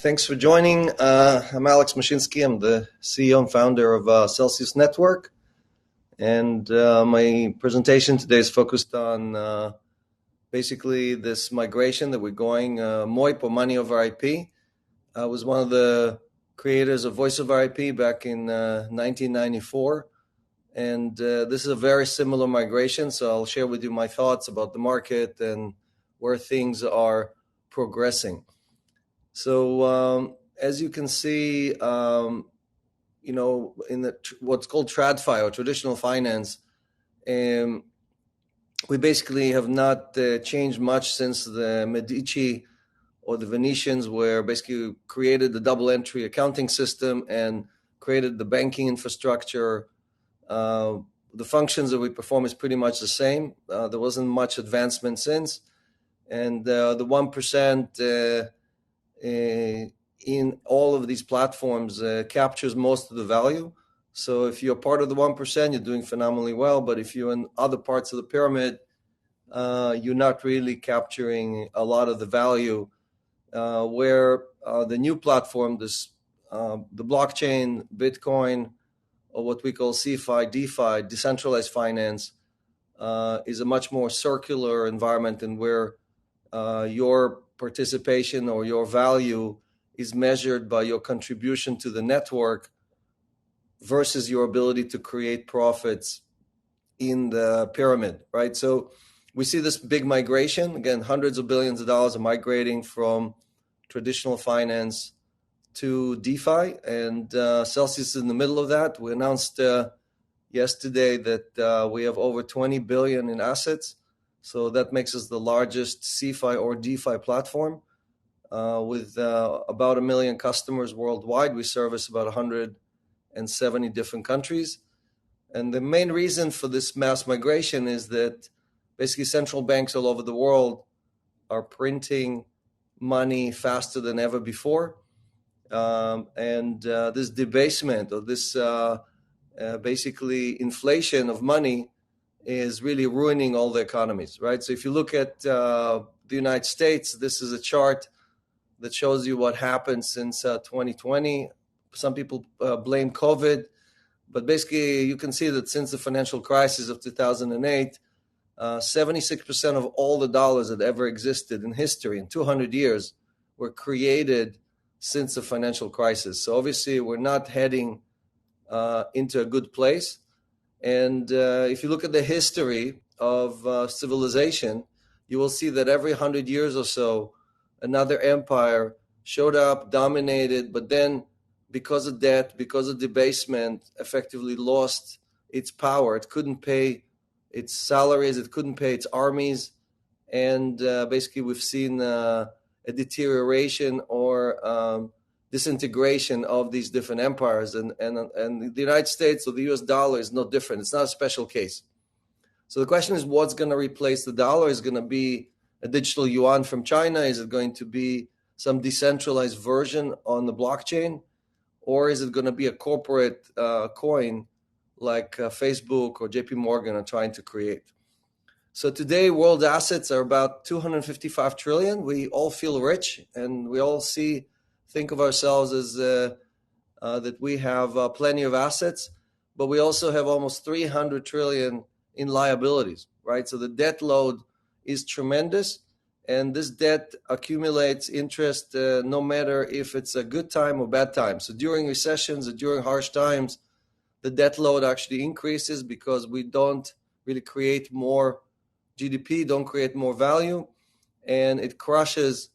Thanks for joining. I'm Alex Mashinsky. I'm the CEO and founder of Celsius Network. And my presentation today is focused on basically this migration that we're going, MOIP, or Money over IP. I was one of the creators of Voice over IP back in 1994. And this is a very similar migration. So I'll share with you my thoughts about the market and where things are progressing. So as you can see, in what's called TradFi or traditional finance, we basically have not changed much since the Medici or the Venetians were basically created the double entry accounting system and created the banking infrastructure. The functions that we perform is pretty much the same. There wasn't much advancement since. And the 1% in all of these platforms captures most of the value. So if you're part of the 1%, you're doing phenomenally well. But if you're in other parts of the pyramid, you're not really capturing a lot of the value. Where the new platform, the blockchain, Bitcoin, or what we call CFI, DeFi, decentralized finance, is a much more circular environment, and where your participation or your value is measured by your contribution to the network versus your ability to create profits in the pyramid, right? So we see this big migration. Again, hundreds of billions of dollars are migrating from traditional finance to DeFi, and Celsius is in the middle of that. We announced yesterday that we have over 20 billion in assets. So that makes us the largest CFI or DeFi platform with about 1 million customers worldwide. We service about 170 different countries. And the main reason for this mass migration is that basically central banks all over the world are printing money faster than ever before. And this debasement or this basically inflation of money is really ruining all the economies, right? So if you look at the United States, this is a chart that shows you what happened since 2020. Some people blame COVID, but basically you can see that since the financial crisis of 2008, 76% of all the dollars that ever existed in history in 200 years were created since the financial crisis. So obviously we're not heading into a good place. And if you look at the history of civilization, you will see that every 100 years or so, another empire showed up, dominated, but then because of debt, because of debasement, effectively lost its power. It couldn't pay its salaries, it couldn't pay its armies. And basically we've seen a deterioration or disintegration of these different empires, and the United States or the US dollar is no different. It's not a special case. So the question is, what's going to replace the dollar? Is it going to be a digital yuan from China? Is it going to be some decentralized version on the blockchain? Or is it going to be a corporate coin like Facebook or JP Morgan are trying to create? So today, world assets are about 255 trillion. We all feel rich, and we all think of ourselves as that we have plenty of assets, but we also have almost 300 trillion in liabilities, right? So the debt load is tremendous, and this debt accumulates interest no matter if it's a good time or bad time. So during recessions or during harsh times, the debt load actually increases because we don't really create more GDP, don't create more value, and it crushes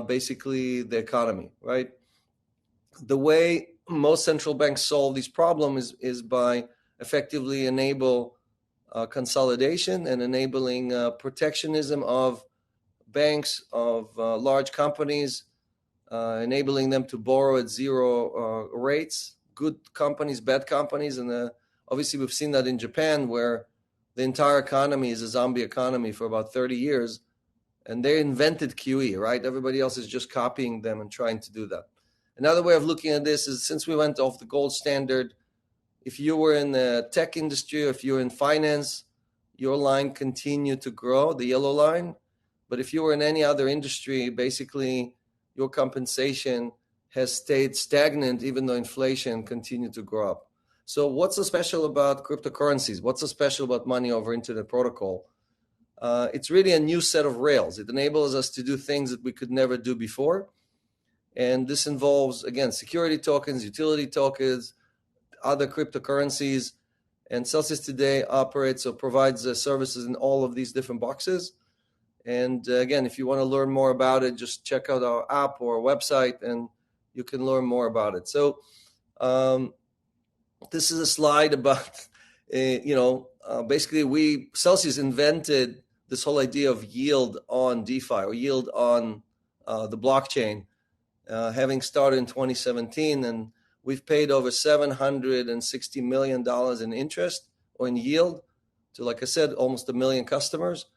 basically the economy, right? The way most central banks solve these problems is by effectively enable consolidation and enabling protectionism of banks, of large companies, enabling them to borrow at zero rates, good companies, bad companies. And obviously we've seen that in Japan, where the entire economy is a zombie economy for about 30 years. And they invented QE, right? Everybody else is just copying them and trying to do that. Another way of looking at this is, since we went off the gold standard, if you were in the tech industry, or if you're in finance, your line continued to grow, the yellow line. But if you were in any other industry, basically your compensation has stayed stagnant even though inflation continued to grow up. So what's so special about cryptocurrencies? What's so special about money over internet protocol? It's really a new set of rails. It enables us to do things that we could never do before. And this involves, again, security tokens, utility tokens, other cryptocurrencies. And Celsius today operates or provides services in all of these different boxes. And again, if you want to learn more about it, just check out our app or our website and you can learn more about it. So this is a slide about, basically Celsius invented this whole idea of yield on DeFi or yield on the blockchain, having started in 2017. And we've paid over $760 million in interest or in yield to, like I said, almost 1 million customers.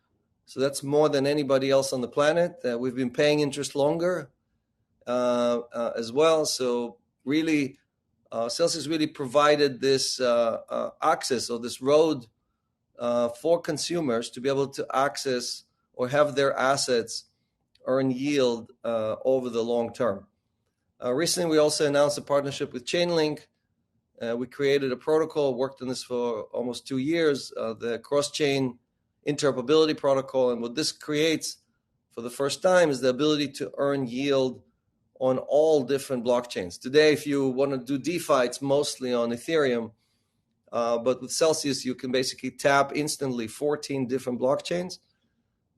So that's more than anybody else on the planet. We've been paying interest longer as well. So really, Celsius really provided this access or this road for consumers to be able to access or have their assets earn yield over the long term. Recently, we also announced a partnership with Chainlink. We created a protocol, worked on this for almost 2 years, the cross-chain interoperability protocol. And what this creates for the first time is the ability to earn yield on all different blockchains. Today, if you want to do DeFi, it's mostly on Ethereum. But with Celsius, you can basically tap instantly 14 different blockchains.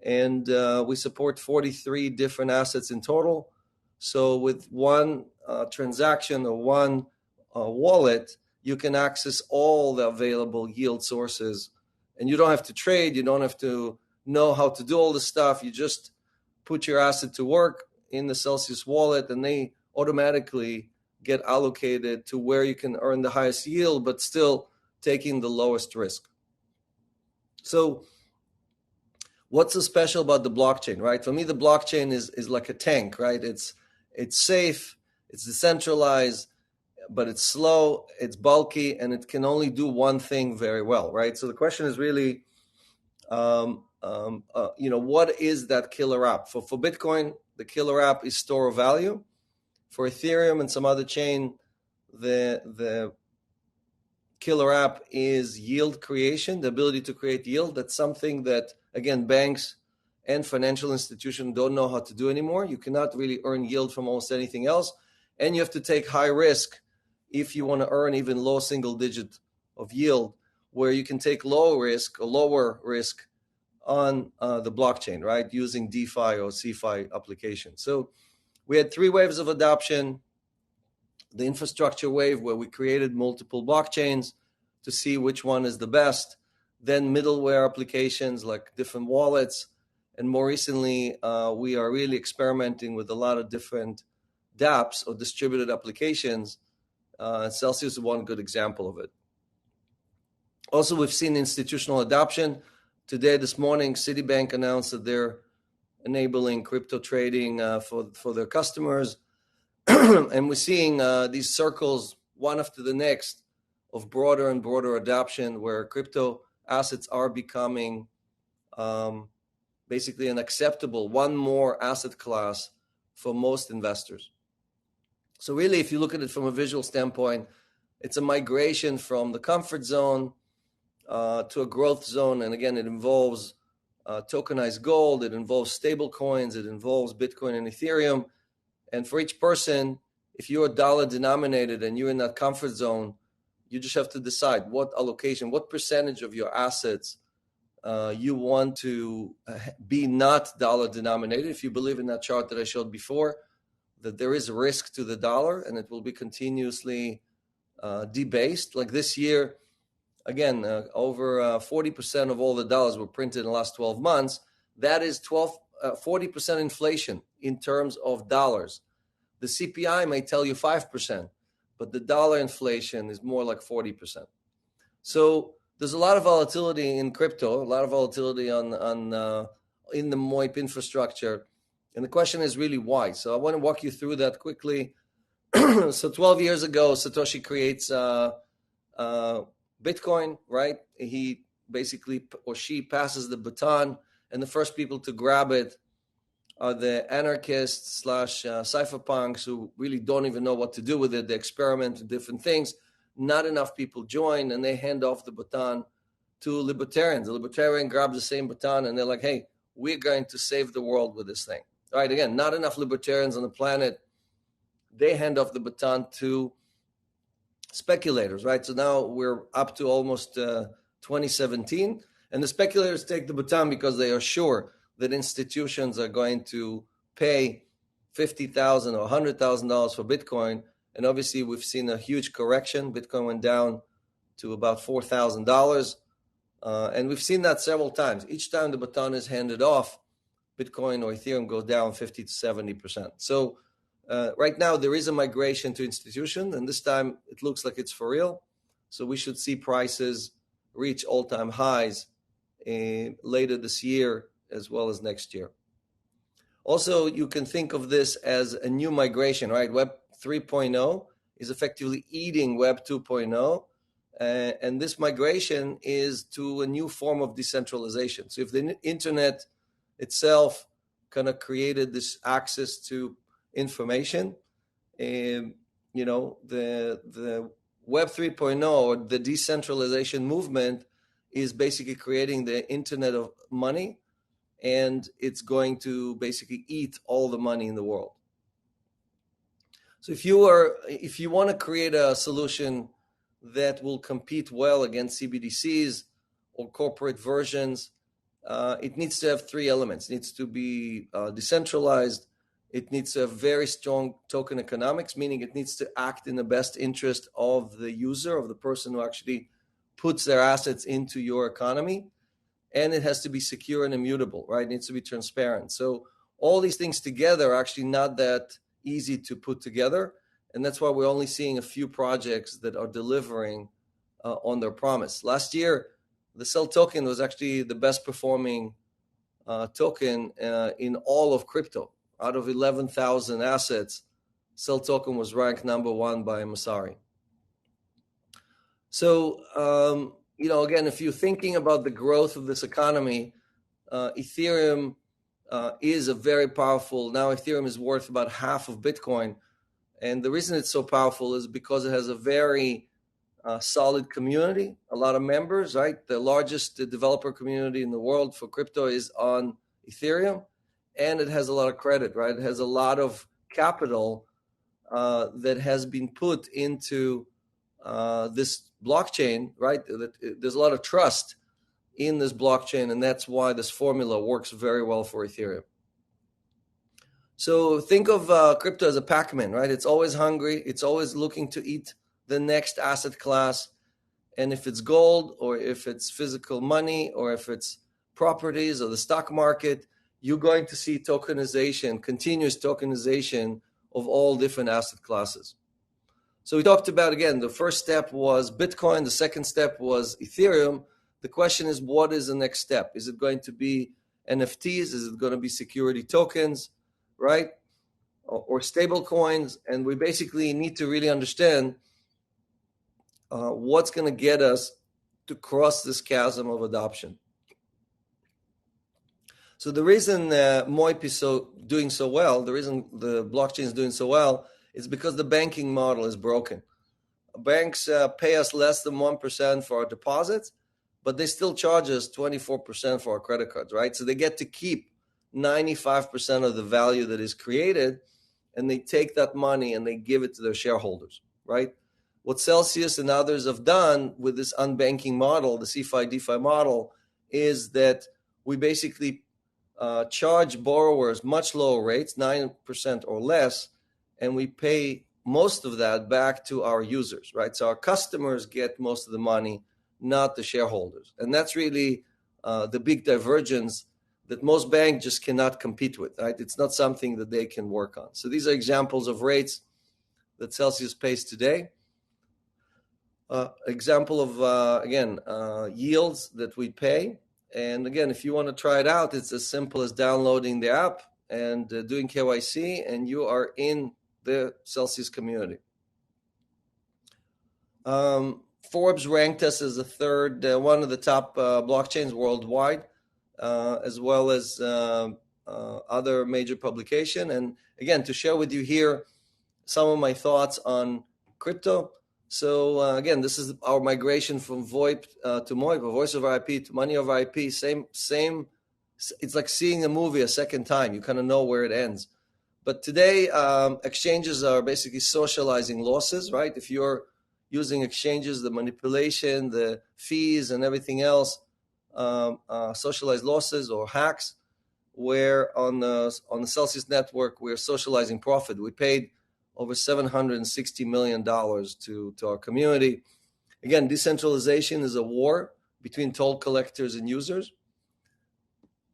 And we support 43 different assets in total. So with one transaction or one wallet, you can access all the available yield sources. And you don't have to trade. You don't have to know how to do all this stuff. You just put your asset to work in the Celsius wallet, and they automatically get allocated to where you can earn the highest yield, but still taking the lowest risk. So what's so special about the blockchain, right? For me, the blockchain is like a tank, right? It's safe, it's decentralized, but it's slow, it's bulky, and it can only do one thing very well, right? So the question is really, what is that killer app? For Bitcoin, the killer app is store of value. For Ethereum and some other chain, the killer app is yield creation, the ability to create yield. That's something that, again, banks and financial institutions don't know how to do anymore. You cannot really earn yield from almost anything else. And you have to take high risk if you want to earn even low single digit of yield, where you can take lower risk on the blockchain, right? Using DeFi or CeFi applications. So we had 3 waves of adoption. The infrastructure wave, where we created multiple blockchains to see which one is the best. Then middleware applications like different wallets. And more recently, we are really experimenting with a lot of different dApps or distributed applications. Celsius is one good example of it. Also, we've seen institutional adoption. Today, this morning, Citibank announced that they're enabling crypto trading for their customers. And we're seeing these circles, one after the next, of broader and broader adoption, where crypto assets are becoming basically an acceptable one more asset class for most investors. So really, if you look at it from a visual standpoint, it's a migration from the comfort zone to a growth zone. And again, it involves tokenized gold, it involves stable coins, it involves Bitcoin and Ethereum. And for each person, if you're dollar denominated and you're in that comfort zone, you just have to decide what allocation, what percentage of your assets you want to be not dollar denominated. If you believe in that chart that I showed before, that there is risk to the dollar and it will be continuously debased. Like this year, again, over 40% of all the dollars were printed in the last 12 months. That is 40% inflation in terms of dollars. The CPI may tell you 5%, but the dollar inflation is more like 40%. So there's a lot of volatility in crypto, a lot of volatility in the MOIP infrastructure. And the question is really why. So I want to walk you through that quickly. So 12 years ago, Satoshi creates Bitcoin, right? He basically, or she passes the baton, and the first people to grab it are the anarchists slash cypherpunks who really don't even know what to do with it. They experiment with different things. Not enough people join, and they hand off the baton to libertarians. The libertarian grabs the same baton, and they're like, hey, we're going to save the world with this thing. All right, again, not enough libertarians on the planet. They hand off the baton to speculators, right? So now we're up to almost 2017, and the speculators take the baton because they are sure that institutions are going to pay $50,000 or $100,000 for Bitcoin. And obviously, we've seen a huge correction. Bitcoin went down to about $4,000. And we've seen that several times. Each time the baton is handed off, Bitcoin or Ethereum goes down 50 to 70%. So right now, there is a migration to institutions, and this time it looks like it's for real. So we should see prices reach all-time highs later this year as well as next year. Also, you can think of this as a new migration, right? Web 3.0 is effectively eating Web 2.0, and this migration is to a new form of decentralization. So if the internet itself kind of created this access to information, the Web 3.0 or the decentralization movement is basically creating the internet of money, and it's going to basically eat all the money in the world. So if you want to create a solution that will compete well against CBDCs or corporate versions, it needs to have three elements. It needs to be decentralized. It needs to have very strong token economics, meaning it needs to act in the best interest of the user, of the person who actually puts their assets into your economy. And it has to be secure and immutable, right? It needs to be transparent. So all these things together are actually not that easy to put together. And that's why we're only seeing a few projects that are delivering on their promise. Last year, the Cell token was actually the best performing token in all of crypto. Out of 11,000 assets, Cell token was ranked number one by Masari. So, again, if you're thinking about the growth of this economy, Ethereum is a very powerful, now Ethereum is worth about half of Bitcoin. And the reason it's so powerful is because it has a very solid community, a lot of members, right? The largest developer community in the world for crypto is on Ethereum, and it has a lot of credit, right? It has a lot of capital that has been put into this blockchain, right? There's a lot of trust in this blockchain, and that's why this formula works very well for Ethereum. So think of crypto as a Pac-Man, right? It's always hungry. It's always looking to eat the next asset class. And if it's gold, or if it's physical money, or if it's properties or the stock market, you're going to see tokenization, continuous tokenization of all different asset classes. So we talked about, again, the first step was Bitcoin. The second step was Ethereum. The question is, what is the next step? Is it going to be NFTs? Is it going to be security tokens, right? Or stable coins? And we basically need to really understand what's going to get us to cross this chasm of adoption. So the reason MOIP is doing so well, the reason the blockchain is doing so well, is because the banking model is broken. Banks pay us less than 1% for our deposits, but they still charge us 24% for our credit cards, right? So they get to keep 95% of the value that is created, and they take that money and they give it to their shareholders, right? What Celsius and others have done with this unbanking model, the CeFi DeFi model, is that we basically charge borrowers much lower rates, 9% or less, and we pay most of that back to our users, right? So our customers get most of the money, not the shareholders. And that's really the big divergence that most banks just cannot compete with, right? It's not something that they can work on. So these are examples of rates that Celsius pays today. Example of, yields that we pay. And again, if you want to try it out, it's as simple as downloading the app and doing KYC, and you are in the Celsius community. Forbes ranked us as the third, one of the top blockchains worldwide, as well as other major publication. And again, to share with you here some of my thoughts on crypto. So again, this is our migration from VOIP to MOIP, Voice over IP to Money over IP. Same. It's like seeing a movie a second time. You kind of know where it ends. But today, exchanges are basically socializing losses, right? If you're using exchanges, the manipulation, the fees, and everything else, socialized losses or hacks. Where on the Celsius network, we're socializing profit. We paid over $760 million to our community. Again, decentralization is a war between toll collectors and users.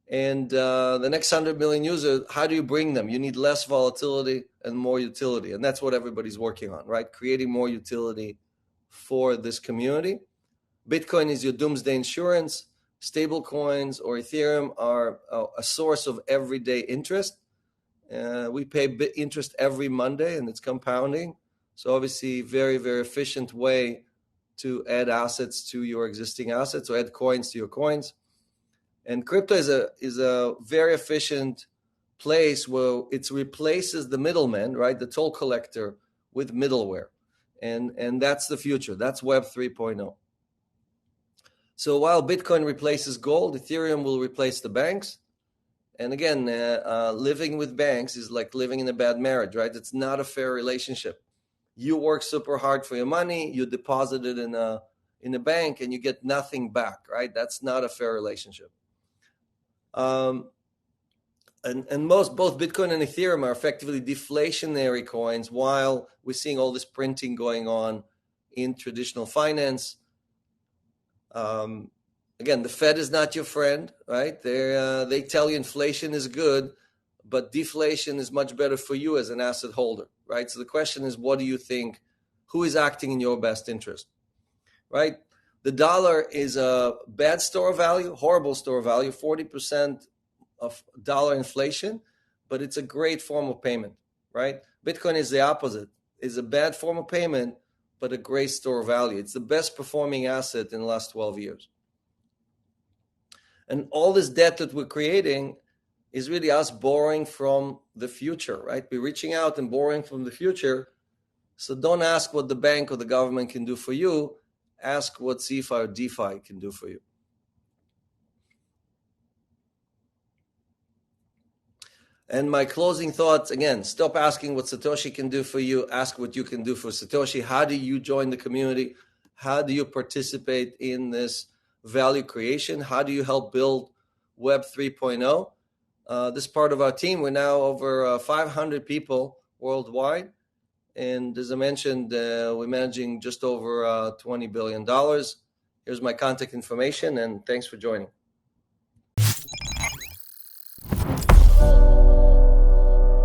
And the next 100 million users, how do you bring them? You need less volatility and more utility. And that's what everybody's working on, right? Creating more utility for this community. Bitcoin is your doomsday insurance. Stable coins or Ethereum are a source of everyday interest. We pay interest every Monday, and it's compounding. So obviously, very, very efficient way to add assets to your existing assets, or add coins to your coins. And crypto is a very efficient place where it replaces the middleman, right, the toll collector, with middleware, and that's the future. That's Web 3.0. So while Bitcoin replaces gold, Ethereum will replace the banks. And again, living with banks is like living in a bad marriage, right? It's not a fair relationship. You work super hard for your money, you deposit it in a bank, and you get nothing back, right? That's not a fair relationship. And both Bitcoin and Ethereum are effectively deflationary coins, while we're seeing all this printing going on in traditional finance. Again, the Fed is not your friend, right? They tell you inflation is good, but deflation is much better for you as an asset holder, right? So the question is, what do you think? Who is acting in your best interest, right? The dollar is a bad store of value, horrible store of value, 40% of dollar inflation, but it's a great form of payment, right? Bitcoin is the opposite. It's a bad form of payment, but a great store of value. It's the best performing asset in the last 12 years. And all this debt that we're creating is really us borrowing from the future, right? We're reaching out and borrowing from the future. So don't ask what the bank or the government can do for you. Ask what CeFi or DeFi can do for you. And my closing thoughts, again, stop asking what Satoshi can do for you. Ask what you can do for Satoshi. How do you join the community? How do you participate in this value creation? How do you help build Web 3.0? This part of our team, we're now over 500 people worldwide. And as I mentioned, we're managing just over $20 billion. Here's my contact information, and thanks for joining.